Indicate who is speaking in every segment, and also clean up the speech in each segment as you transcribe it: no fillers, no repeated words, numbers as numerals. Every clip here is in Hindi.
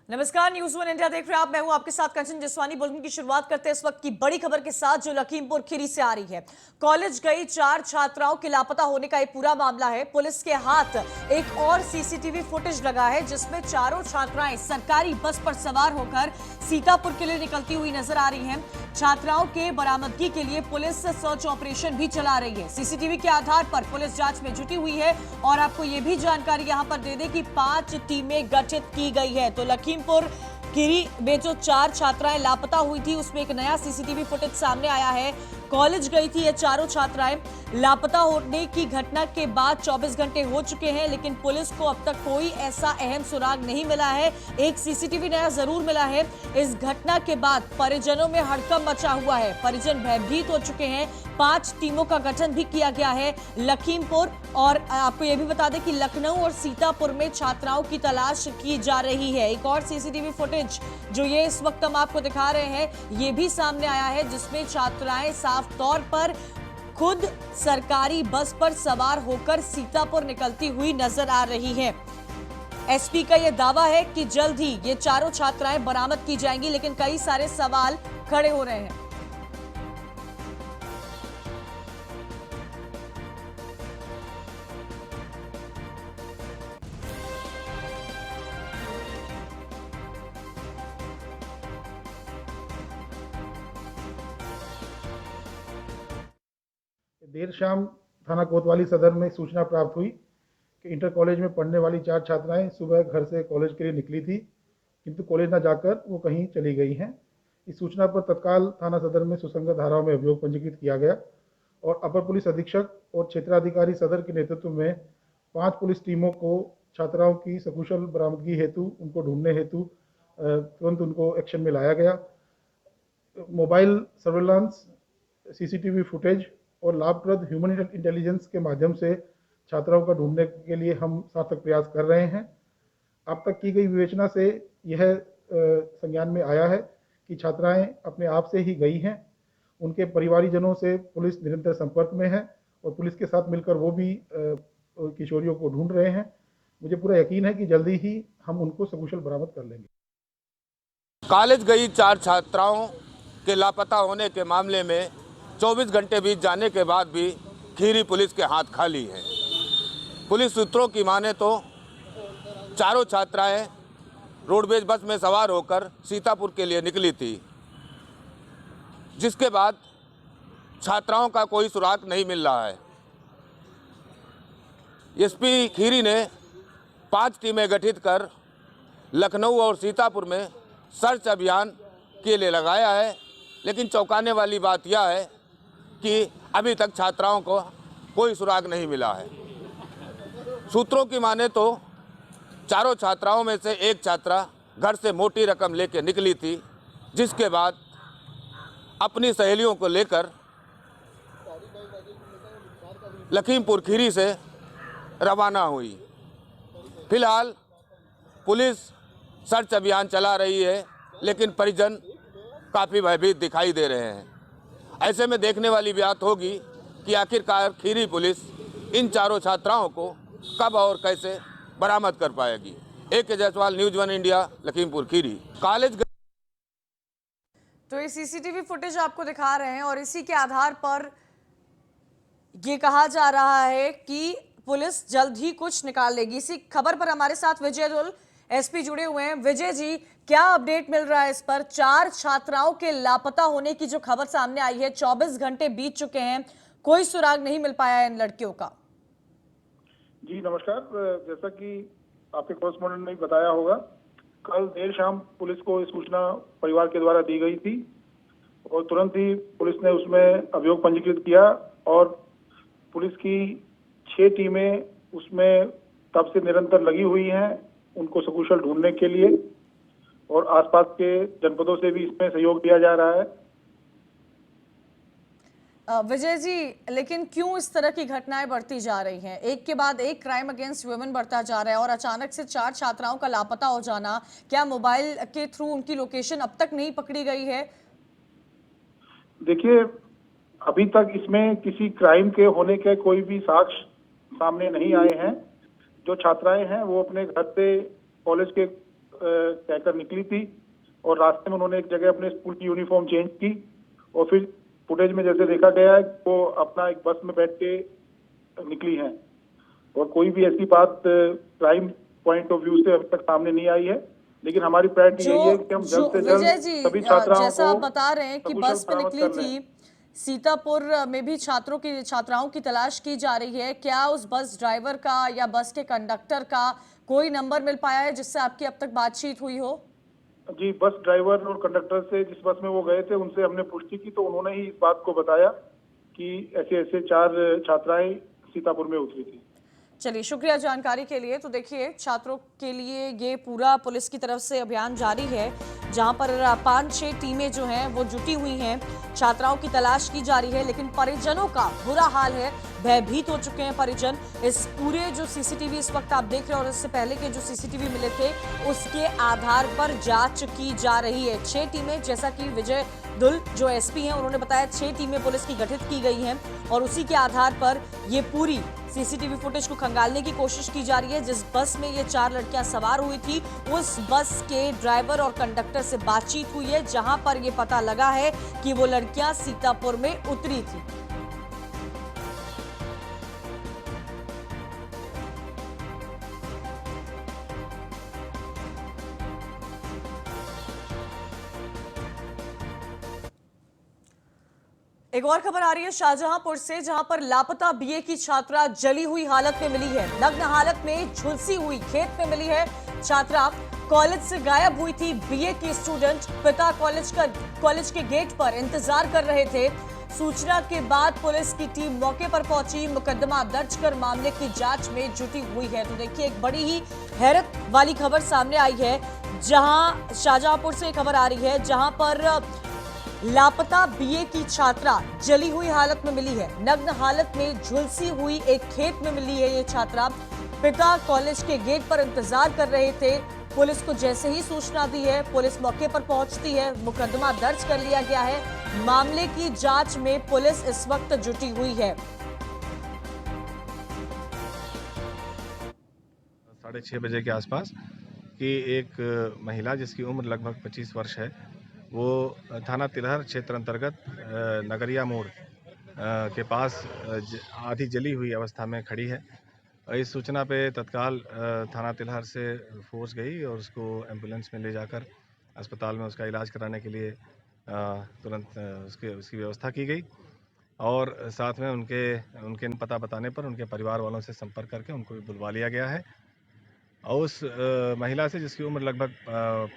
Speaker 1: नमस्कार, न्यूज़ 1 इंडिया देख रहे हैं आप। मैं हूं आपके साथ कंचन जसवानी। बुलेटिन की शुरुआत करते हैं इस वक्त की बड़ी खबर के साथ जो लखीमपुर खीरी से आ रही है। कॉलेज गई 4 छात्राओं के लापता होने का एक पूरा मामला है। पुलिस के हाथ एक और सीसीटीवी फुटेज लगा है जिसमें चारों छात्राएं सरकारी बस पर सवार होकर सीतापुर के लिए निकलती हुई नजर आ रही हैं। छात्राओं के बरामदगी के लिए पुलिस सर्च ऑपरेशन भी चला रही है। सीसीटीवी के आधार पर पुलिस जांच में जुटी हुई है और आपको यह भी जानकारी यहां पर दे दें कि 5 टीमें गठित की गई है। तो लखीमपुर खीरी में जो 4 छात्राएं लापता हुई थी उसमें एक नया सीसीटीवी फुटेज सामने आया है। कॉलेज गई थी ये चारों छात्राएं। लापता होने की घटना के बाद 24 घंटे हो चुके हैं लेकिन पुलिस को अब तक कोई ऐसा अहम सुराग नहीं मिला है। एक सीसीटीवी नया जरूर मिला है। इस घटना के बाद परिजनों में हड़कंप मचा हुआ है। परिजन भयभीत हो चुके हैं। 5 टीमों का गठन भी किया गया है लखीमपुर। और आपको यह भी बता दें कि लखनऊ और सीतापुर में छात्राओं की तलाश की जा रही है। एक और सीसीटीवी फुटेज जो ये इस वक्त हम आपको दिखा रहे हैं ये भी सामने आया है जिसमें छात्राएं साफ तौर पर खुद सरकारी बस पर सवार होकर सीतापुर निकलती हुई नजर आ रही है। एसपी का यह दावा है कि जल्द ही ये चारों छात्राएं बरामद की जाएंगी लेकिन कई सारे सवाल खड़े हो रहे हैं।
Speaker 2: देर शाम थाना कोतवाली सदर में सूचना प्राप्त हुई कि इंटर कॉलेज में पढ़ने वाली 4 छात्राएं सुबह घर से कॉलेज के लिए निकली थी किंतु कॉलेज न जाकर वो कहीं चली गई हैं। इस सूचना पर तत्काल थाना सदर में सुसंगत धाराओं में अभियोग पंजीकृत किया गया और अपर पुलिस अधीक्षक और क्षेत्राधिकारी सदर के नेतृत्व में 5 पुलिस टीमों को छात्राओं की सकुशल बरामदगी हेतु उनको ढूंढने हेतु तुरंत उनको एक्शन में लाया गया। मोबाइल सर्वेलांस, सीसीटीवी फुटेज और लाभप्रद ह्यूमन इंटेलिजेंस के माध्यम से छात्राओं का ढूंढने के लिए हम सार्थक प्रयास कर रहे हैं। अब तक की गई विवेचना से यह संज्ञान में आया है कि छात्राएं अपने आप से ही गई हैं। उनके परिवारीजनों से पुलिस निरंतर संपर्क में है और पुलिस के साथ मिलकर वो भी किशोरियों को ढूंढ रहे हैं। मुझे पूरा यकीन है कि जल्दी ही हम उनको सकुशल बरामद कर लेंगे।
Speaker 3: कॉलेज गई 4 छात्राओं के लापता होने के मामले में 24 घंटे बीत जाने के बाद भी खीरी पुलिस के हाथ खाली हैं। पुलिस सूत्रों की माने तो चारों छात्राएं रोडवेज बस में सवार होकर सीतापुर के लिए निकली थी, जिसके बाद छात्राओं का कोई सुराग नहीं मिल रहा है। एसपी खीरी ने 5 टीमें गठित कर लखनऊ और सीतापुर में सर्च अभियान के लिए लगाया है, लेकिन चौंकाने वाली बात यह है कि अभी तक छात्राओं को कोई सुराग नहीं मिला है। सूत्रों की माने तो चारों छात्राओं में से एक छात्रा घर से मोटी रकम लेकर निकली थी, जिसके बाद अपनी सहेलियों को लेकर लखीमपुर खीरी से रवाना हुई। फिलहाल पुलिस सर्च अभियान चला रही है लेकिन परिजन काफ़ी भयभीत दिखाई दे रहे हैं। ऐसे में देखने वाली बात होगी कि आखिरकार खीरी पुलिस इन चारों छात्राओं को कब और कैसे बरामद कर पाएगी। AK Jaiswal, news 1 India, Lakhimpur Kheri. College
Speaker 1: तो ये सीसीटीवी फुटेज आपको दिखा रहे हैं और इसी के आधार पर ये कहा जा रहा है कि पुलिस जल्द ही कुछ निकाल लेगी। इसी खबर पर हमारे साथ विजय दुल एसपी जुड़े हुए हैं। विजय जी, क्या अपडेट मिल रहा है इस पर? 4 छात्राओं के लापता होने की जो खबर सामने आई है, 24 घंटे बीत चुके हैं, कोई सुराग नहीं मिल पाया है इन लड़कियों का।
Speaker 2: जी नमस्कार। जैसा कि आपके कॉरेस्पॉन्डेंट ने बताया होगा, कल देर शाम पुलिस को सूचना परिवार के द्वारा दी गई थी और तुरंत ही पुलिस ने उसमें अभियोग पंजीकृत किया और पुलिस की 6 टीमें उसमें तब से निरंतर लगी हुई हैं उनको सकुशल ढूंढने के लिए और आसपास के जनपदों से भी इसमें सहयोग दिया जा रहा है।
Speaker 1: विजय जी, लेकिन क्यों इस तरह की घटनाएं बढ़ती जा रही हैं? एक के बाद एक क्राइम अगेंस्ट वुमेन बढ़ता जा रहा है और अचानक से 4 छात्राओं का लापता हो जाना, क्या मोबाइल के थ्रू उनकी लोकेशन अब तक नहीं पकड़ी गई है?
Speaker 2: देखिए, अभी तक इसमें किसी क्राइम के होने के कोई भी साक्ष्य सामने नहीं आए हैं। जो छात्राएं हैं वो अपने घर से कॉलेज के कहकर निकली थी और रास्ते में उन्होंने एक जगह अपने स्कूल की यूनिफॉर्म चेंज की और फिर फुटेज में जैसे देखा गया है वो अपना एक बस में बैठ के निकली हैं और कोई भी ऐसी बात क्राइम पॉइंट ऑफ व्यू से अभी तक सामने नहीं आई है। लेकिन हमारी प्रायोरिटी यही है कि हम जल्द से
Speaker 1: विजय
Speaker 2: जल्द
Speaker 1: जी,
Speaker 2: सभी छात्राओं
Speaker 1: जैसा आप
Speaker 2: को
Speaker 1: बता रहे हैं कि
Speaker 2: सकुशल
Speaker 1: बस में
Speaker 2: बरामद
Speaker 1: निकली
Speaker 2: कर लें।
Speaker 1: थी, सीतापुर में भी छात्राओं की तलाश की जा रही है। क्या उस बस ड्राइवर का या बस के कंडक्टर का कोई नंबर मिल पाया है जिससे आपकी अब तक बातचीत हुई हो?
Speaker 2: जी, बस ड्राइवर और कंडक्टर से जिस बस में वो गए थे उनसे हमने पुष्टि की तो उन्होंने ही इस बात को बताया कि ऐसे ऐसे 4 छात्राएं सीतापुर में उतरी थी।
Speaker 1: चलिए, शुक्रिया जानकारी के लिए। तो देखिए, छात्रों के लिए ये पूरा पुलिस की तरफ से अभियान जारी है, जहां पर 5-6 टीमें जो हैं वो जुटी हुई हैं। छात्राओं की तलाश की जा रही है, लेकिन परिजनों का बुरा हाल है, भयभीत हो चुके हैं परिजन। इस पूरे जो सीसीटीवी इस वक्त आप देख रहे हैं और इससे पहले के जो सीसीटीवी मिले थे उसके आधार पर जांच की जा रही है। 6 टीमें, जैसा कि विजय दुल जो एसपी हैं उन्होंने बताया, 6 टीमें पुलिस की गठित की गई हैं और उसी के आधार पर ये पूरी सीसीटीवी फुटेज को खंगालने की कोशिश की जा रही है। जिस बस में ये 4 लड़कियां सवार हुई थी उस बस के ड्राइवर और कंडक्टर से बातचीत हुई है, जहां पर ये पता लगा है कि वो लड़कियां सीतापुर में उतरी थी। एक और खबर आ रही है शाहजहांपुर से, जहां पर लापता बीए की छात्रा जली हुई हालत में मिली है। नग्न हालत में झुलसी हुई खेत में मिली है छात्रा। कॉलेज से गायब हुई थी बीए की स्टूडेंट। पिता कॉलेज के गेट पर इंतजार कर रहे थे। सूचना के बाद पुलिस की टीम मौके पर पहुंची, मुकदमा दर्ज कर मामले की जांच में जुटी हुई है। तो देखिए, एक बड़ी ही हैरत वाली खबर सामने आई है, जहां शाहजहांपुर से खबर आ रही है, जहां पर लापता बीए की छात्रा जली हुई हालत में मिली है। नग्न हालत में झुलसी हुई एक खेत में मिली है ये छात्रा। पिता कॉलेज के गेट पर इंतजार कर रहे थे। पुलिस को जैसे ही सूचना दी है, पुलिस मौके पर पहुंचती है। मुकदमा दर्ज कर लिया गया है। मामले की जांच में पुलिस इस वक्त जुटी हुई है।
Speaker 4: 6:30 बजे के आसपास कि एक महिला जिसकी उम्र लगभग 25 वर्ष है, वो थाना तिलहर क्षेत्र अंतर्गत नगरिया मोड़ के पास आधी जली हुई अवस्था में खड़ी है। इस सूचना पे तत्काल थाना तिलहर से फोर्स गई और उसको एम्बुलेंस में ले जाकर अस्पताल में उसका इलाज कराने के लिए तुरंत उसकी व्यवस्था की गई और साथ में उनके पता बताने पर उनके परिवार वालों से संपर्क करके उनको बुलवा लिया गया है। और उस महिला से, जिसकी उम्र लगभग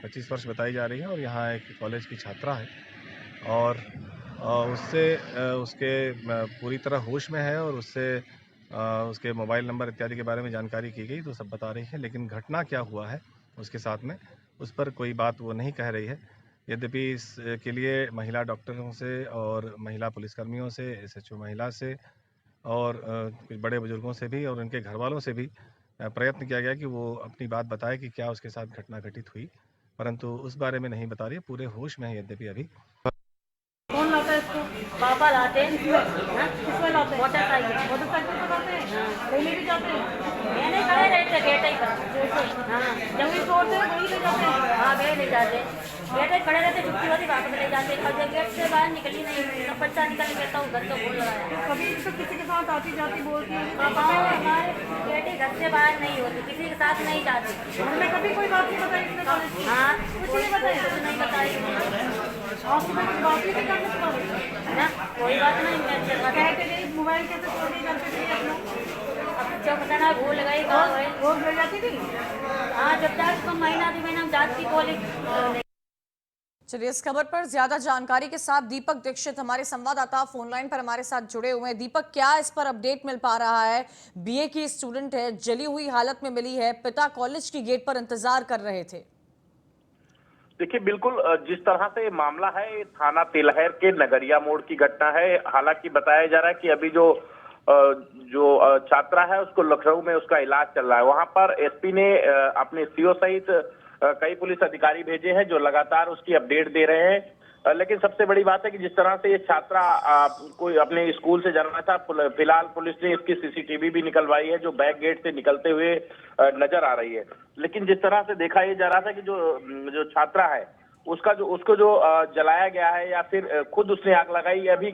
Speaker 4: 25 वर्ष बताई जा रही है और यहाँ एक कॉलेज की छात्रा है, और उसके पूरी तरह होश में है और उससे उसके मोबाइल नंबर इत्यादि के बारे में जानकारी की गई तो सब बता रही है, लेकिन घटना क्या हुआ है उसके साथ में उस पर कोई बात वो नहीं कह रही है। यद्यपि इसके लिए महिला डॉक्टरों से और महिला पुलिसकर्मियों से, SHO महिला से और कुछ बड़े बुजुर्गों से भी और उनके घर वालों से भी प्रयत्न किया गया कि वो अपनी बात बताए कि क्या उसके साथ घटना घटित हुई, परंतु उस बारे में नहीं बता रही है। पूरे होश में है यद्यपि अभी।
Speaker 5: कौन लाता है इसको? पापा लाते हैं। किसमें लाते हैं? मोटरसाइकिल पे लाते हैं। पहले भी जाते हैं। मैंने खड़े रहते गेट ही पर। हाँ, जब भी छोड़ते हैं वही ले जाते हैं। हाँ, वे ले जाते हैं। गेट ही खड़े रहते, छुट्टी होती वापस ले जाते हैं। कल गेट से बाहर निकली नहीं, तो बच्चा निकल गया तो घर तो बोल लगाया। कभी तो किसी के साथ आती जाती बोलती है? पापा हमारे बेटे घर से बाहर नहीं होती, किसी के साथ नहीं जाती। हमने कभी कोई बात नहीं बताई इसने? हाँ, कुछ नहीं बताई, कुछ नहीं बताई। आपकी बात ही नहीं करने ना, कोई बात नहीं। मैं मोबाइल कैसे चोरी करते थे अपना? अब जो बताना भूल गई वो मिल जाती थी। हाँ, जब तक तो महीना 2 महीना जाती कॉलेज।
Speaker 1: चलिए, इस खबर पर ज्यादा जानकारी के साथ दीपक दीक्षित हमारे संवाददाता फोन लाइन पर हमारे साथ जुड़े हुए हैं। दीपक, क्या इस पर अपडेट मिल पा रहा है? बीए की स्टूडेंट है, जली हुई हालत में मिली है, पिता कॉलेज की गेट पर इंतजार कर रहे थे।
Speaker 6: देखिए, बिल्कुल जिस तरह से मामला है, थाना तिलहर के नगरिया मोड़ की घटना है। हालांकि बताया जा रहा है कि अभी जो छात्रा है उसको लखनऊ में उसका इलाज चल रहा है। वहां पर एसपी ने अपने CO सहित कई पुलिस अधिकारी भेजे हैं जो लगातार उसकी अपडेट दे रहे हैं। लेकिन सबसे बड़ी बात है कि जिस तरह से ये छात्रा कोई अपने स्कूल से जाना था, फिलहाल पुलिस ने इसकी सीसीटीवी भी निकलवाई है जो बैक गेट से निकलते हुए नजर आ रही है। लेकिन जिस तरह से देखा ये जा रहा था कि जो छात्रा है उसको जो जलाया गया है या फिर खुद उसने आग लगाई, ये अभी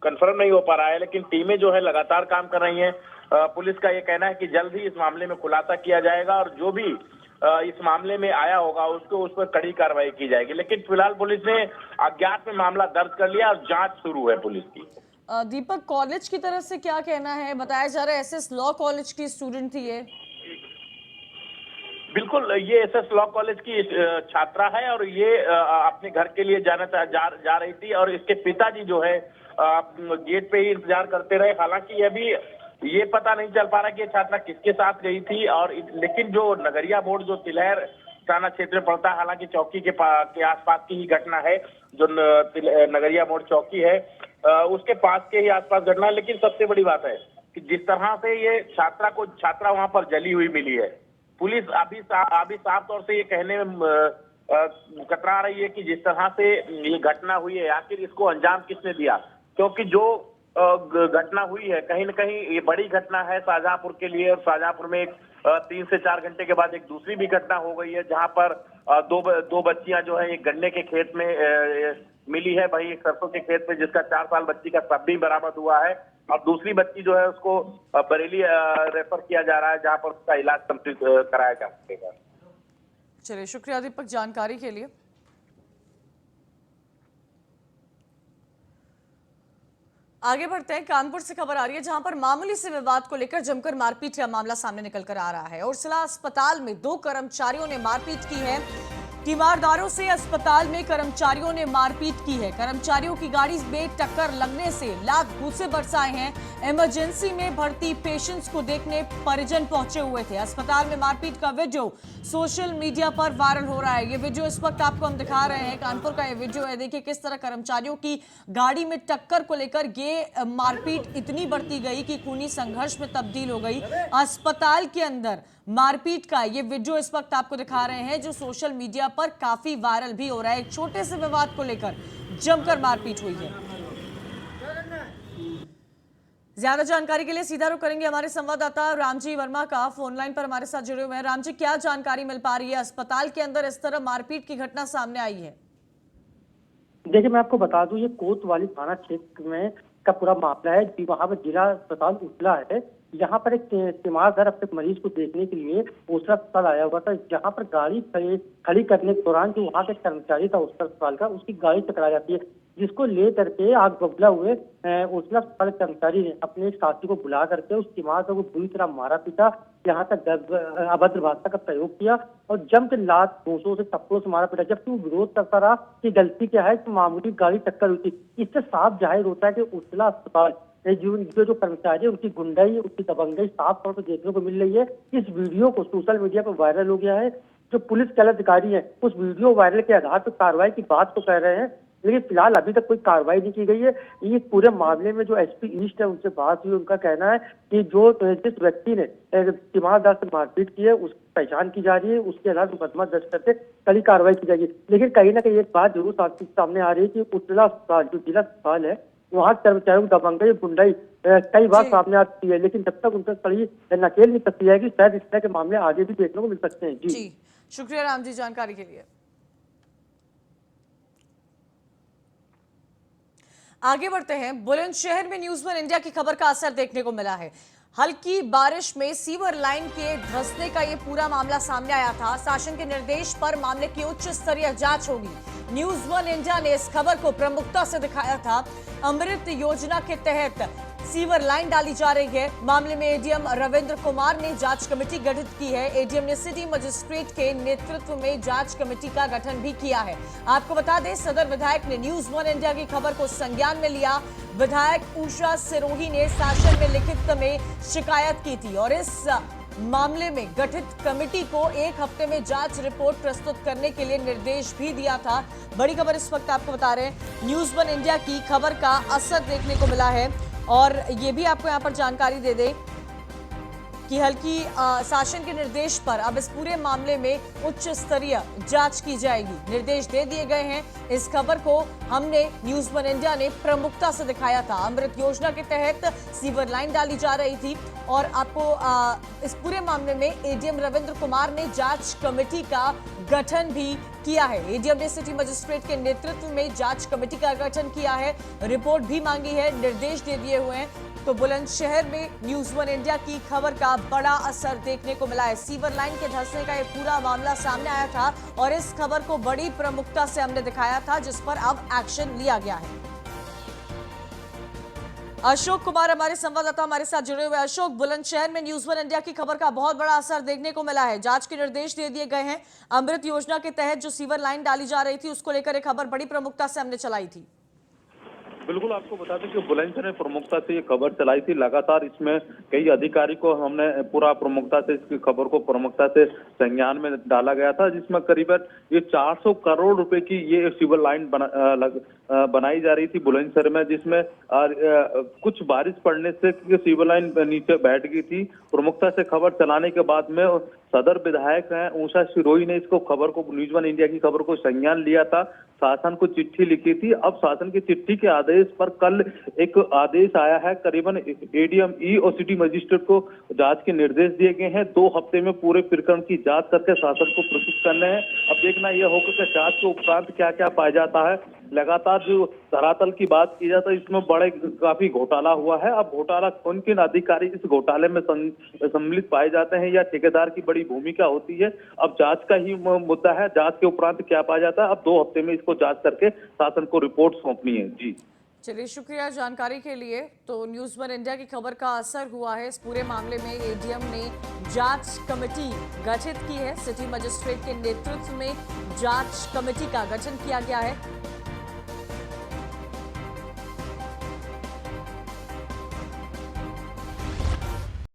Speaker 6: कंफर्म नहीं हो पा रहा है। लेकिन टीमें जो है लगातार काम कर रही हैं। पुलिस का ये कहना है कि जल्द ही इस मामले में खुलासा किया जाएगा और जो भी इस मामले में आया होगा उस पर कड़ी कार्रवाई की जाएगी। लेकिन फिलहाल पुलिस ने अज्ञात में मामला दर्ज कर लिया और जांच शुरू है पुलिस की।
Speaker 1: दीपक, कॉलेज की तरफ से क्या कहना है? बताया जा रहा है एसएस लॉ कॉलेज की स्टूडेंट थी ये।
Speaker 6: बिल्कुल, ये एसएस लॉ कॉलेज की छात्रा है और ये अपने घर के लिए जा रही थी और इसके पिताजी जो है गेट पे ही इंतजार करते रहे। हालांकि अभी ये पता नहीं चल पा रहा कि ये छात्रा किसके साथ गई थी लेकिन जो नगरिया मोड़ जो तिलहर थाना क्षेत्र में पड़ता है, हालांकि चौकी के आसपास की ही घटना है, जो नगरिया मोड़ चौकी है उसके पास के ही आसपास घटना है। लेकिन सबसे बड़ी बात है कि जिस तरह से ये छात्रा वहां पर जली हुई मिली है, पुलिस अभी साफ तौर से ये कहने में कतरा रही है कि जिस तरह से ये घटना हुई है आखिर इसको अंजाम किसने दिया, क्योंकि जो घटना हुई है कहीं न कहीं ये बड़ी घटना है शाहजहांपुर के लिए। और शाहजहांपुर में 3 से 4 घंटे के बाद एक दूसरी भी घटना हो गई है जहां पर दो बच्चियां जो है एक गन्ने के खेत में मिली है, वही एक सरसों के खेत में जिसका 4 साल बच्ची का शव भी बरामद हुआ है और दूसरी बच्ची जो है उसको बरेली रेफर किया जा रहा है जहां पर उसका इलाज कंप्लीट कराया जा सकेगा।
Speaker 1: चलिए, शुक्रिया दीपक जानकारी के लिए। आगे बढ़ते हैं। कानपुर से खबर आ रही है जहां पर मामूली से विवाद को लेकर जमकर मारपीट का मामला सामने निकल कर आ रहा है। उर्सला अस्पताल में 2 कर्मचारियों ने मारपीट की है। तीमारदारों से अस्पताल में कर्मचारियों ने मारपीट की है। कर्मचारियों की गाड़ी में टक्कर लगने से लात घूंसे बरसाए हैं। इमरजेंसी में भर्ती पेशेंट्स को देखने परिजन पहुंचे हुए थे। अस्पताल में मारपीट का वीडियो सोशल मीडिया पर वायरल हो रहा है। ये वीडियो इस वक्त आपको हम दिखा रहे हैं, कानपुर का ये वीडियो है। देखिए किस तरह कर्मचारियों की गाड़ी में टक्कर को लेकर ये मारपीट इतनी बढ़ती गई कि खूनी संघर्ष में तब्दील हो गई। अस्पताल के अंदर मारपीट का ये वीडियो इस वक्त आपको दिखा रहे हैं जो सोशल मीडिया पर काफी वायरल भी हो रहा है। एक छोटे से विवाद को लेकर जमकर मारपीट हुई है। ज्यादा जानकारी के लिए सीधा रुख करेंगे हमारे संवाददाता रामजी वर्मा का, फोन लाइन पर हमारे साथ जुड़े हुए हैं। रामजी, क्या जानकारी मिल पा रही है? अस्पताल के अंदर इस तरह मारपीट की घटना सामने आई है।
Speaker 7: देखिए, मैं आपको बता दूं, ये कोतवाली थाना क्षेत्र में का पूरा मामला है। वहां पर जिला अस्पताल उछला है। यहाँ पर एक तीमारदार अपने मरीज को देखने के लिए उछला अस्पताल आया हुआ था। जहाँ पर गाड़ी खड़ी करने के दौरान जो वहाँ के कर्मचारी था उछला अस्पताल का, उसकी गाड़ी टकरा जाती है, जिसको ले करके आग बबूला हुए उछला अस्पताल कर्मचारी ने अपने साथी को बुला करके उस तीमारदार को बुरी तरह मारा पीटा, यहाँ तक अभद्र भाषा का प्रयोग किया और जम के लात घूंसों से थप्पड़ों से मारा पीटा। जबकि वो विरोध करता रहा कि गलती क्या है, तो मामूली गाड़ी टक्कर हुई थी। इससे साफ जाहिर होता है कि उछला अस्पताल जो कर्मचारी उनकी गुंडाई, उनकी दबंगई साफ तौर पर देखने को मिल रही है। इस वीडियो को सोशल मीडिया पर वायरल हो गया है। जो पुलिस के अधिकारी है उस वीडियो वायरल के आधार पर कार्रवाई की बात तो कर रहे हैं, लेकिन फिलहाल अभी तक कोई कार्रवाई नहीं की गई है। ये पूरे मामले में जो एसपी ईस्ट है उनसे बात हुई, उनका कहना है कि जिस व्यक्ति ने तीमारदार से मारपीट की है उसकी पहचान की जा रही है, उसके आधार पर मुकदमा दर्ज करके कड़ी कार्रवाई की जाएगी। लेकिन कहीं ना कहीं एक बात जरूर सामने आ रही है कि उछला अस्पताल जो जिला अस्पताल है वहाँ कर्मचारियों की दबंगई, गुंडाई कई बार सामने आती है, लेकिन जब तक उनका कड़ी नकेल नहीं कसती जाएगी शायद इस तरह के मामले आगे भी देखने को मिल सकते हैं। जी,
Speaker 1: शुक्रिया राम जी जानकारी के लिए। आगे बढ़ते हैं। बुलंदशहर में न्यूज़ वन इंडिया की खबर का असर देखने को मिला है। हल्की बारिश में सीवर लाइन के धंसने का ये पूरा मामला सामने आया था। शासन के निर्देश पर मामले की उच्च स्तरीय जांच होगी। न्यूज़ वन इंडिया ने इस खबर को प्रमुखता से दिखाया था। अमृत योजना के तहत सीवर लाइन डाली जा रही है। मामले में एडीएम रविंद्र कुमार ने जांच कमेटी गठित की है। एडीएम ने सिटी मजिस्ट्रेट के नेतृत्व में जांच कमेटी का गठन भी किया है। आपको बता दें, सदर विधायक ने न्यूज़ वन इंडिया की खबर को संज्ञान में लिया। विधायक उषा सिरोही ने शासन में लिखित में शिकायत की थी और इस मामले में गठित कमेटी को 1 हफ्ते में जांच रिपोर्ट प्रस्तुत करने के लिए निर्देश भी दिया था। बड़ी खबर इस वक्त आपको बता रहे हैं, न्यूज़ वन इंडिया की खबर का असर देखने को मिला है। और ये भी आपको यहाँ पर जानकारी दे दें कि हल्की शासन के निर्देश पर अब इस पूरे मामले में उच्च स्तरीय जांच की जाएगी। निर्देश दे दिए गए हैं। इस खबर को हमने न्यूज वन इंडिया ने प्रमुखता से दिखाया था। अमृत योजना के तहत सीवर लाइन डाली जा रही थी और आपको इस पूरे मामले में एडीएम रविंद्र कुमार ने जांच कमेटी का गठन भी किया है। एडीएम ने सिटी मजिस्ट्रेट के नेतृत्व में जांच कमेटी का गठन किया है, रिपोर्ट भी मांगी है, निर्देश दे दिए हुए हैं। तो बुलंदशहर में न्यूज वन इंडिया की खबर का बड़ा असर देखने को मिला है। सीवर लाइन के धंसने का ये पूरा मामला सामने आया था और इस खबर को बड़ी प्रमुखता से हमने दिखाया था, जिस पर अब एक्शन लिया गया है। अशोक कुमार हमारे संवाददाता हमारे साथ जुड़े हुए। अशोक, बुलंदशहर में न्यूज वन इंडिया की खबर का बहुत बड़ा असर देखने को मिला है। जांच के निर्देश दे दिए गए हैं। अमृत योजना के तहत जो सीवर लाइन डाली जा रही थी उसको लेकर एक खबर बड़ी प्रमुखता से हमने चलाई थी।
Speaker 6: बिल्कुल, आपको बता दें कि बुलंदशहर ने प्रमुखता से ये खबर चलाई थी। लगातार इसमें कई अधिकारी को हमने पूरा प्रमुखता से इसकी खबर को प्रमुखता से संज्ञान में डाला गया था, जिसमें करीबन ये 400 करोड़ रुपए की ये सिविल लाइन बनाई जा रही थी बुलंदशहर में, जिसमें कुछ बारिश पड़ने से सिविल लाइन नीचे बैठ गई थी। प्रमुखता से खबर चलाने के बाद में सदर विधायक हैं उषा सिरोही ने इसको खबर को न्यूज वन इंडिया की खबर को संज्ञान लिया था, शासन को चिट्ठी लिखी थी। अब शासन की चिट्ठी के आदेश पर कल एक आदेश आया है। करीबन एडीएम ई और सिटी मजिस्ट्रेट को जांच के निर्देश दिए गए हैं। 2 हफ्ते में पूरे प्रकरण की जांच करके शासन को प्रस्तुत करने हैं। अब देखना यह होगा कि जांच के उपरांत क्या क्या पाया जाता है। लगातार जो धरातल की बात की जाती है इसमें बड़े काफी घोटाला हुआ है। अब घोटाला कौन किन अधिकारी इस घोटाले में सम्मिलित पाए जाते हैं या ठेकेदार की बड़ी भूमिका होती है, अब जांच का ही मुद्दा है। जांच के उपरांत क्या पाया जाता है, अब 2 हफ्ते में इसको जांच करके शासन को रिपोर्ट सौंपनी है। जी
Speaker 1: चलिए, शुक्रिया जानकारी के लिए। तो न्यूज वन इंडिया की खबर का असर हुआ है। इस पूरे मामले में एडीएम ने जांच कमेटी गठित की है। सिटी मजिस्ट्रेट के नेतृत्व में जांच कमेटी का गठन किया गया है।